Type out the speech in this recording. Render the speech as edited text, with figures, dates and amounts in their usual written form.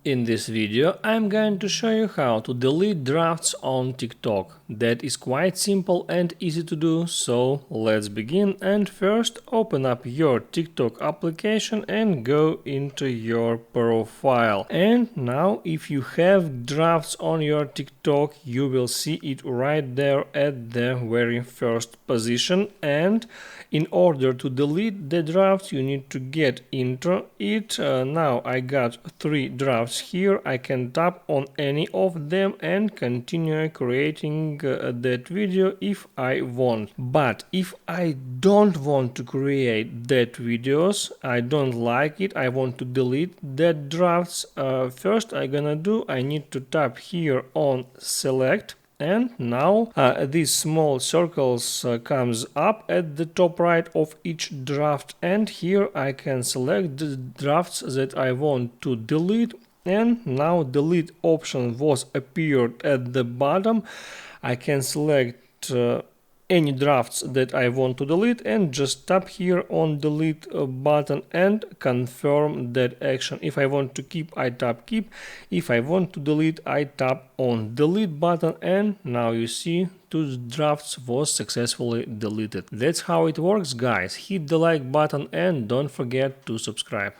In this video, I'm going to show you how to delete drafts on TikTok. That is quite simple and easy to do, so let's begin. And first, open up your TikTok application and go into your profile. And now, if you have drafts on your TikTok, you will see it right there at the very first position. And in order to delete the drafts, you need to get into it. Now I got 3 drafts here. I can tap on any of them and continue creating that video if I want. But if I don't want to create that videos, I don't like it, I want to delete that drafts, first I need to tap here on select. And now these small circles comes up at the top right of each draft, and here I can select the drafts that I want to delete. And now delete option was appeared at the bottom. I can select any drafts that I want to delete and just tap here on delete button and confirm that action. If I want to keep, I tap keep. If I want to delete, I tap on delete button, and now you see 2 drafts was successfully deleted. That's how it works, guys. Hit the like button and don't forget to subscribe.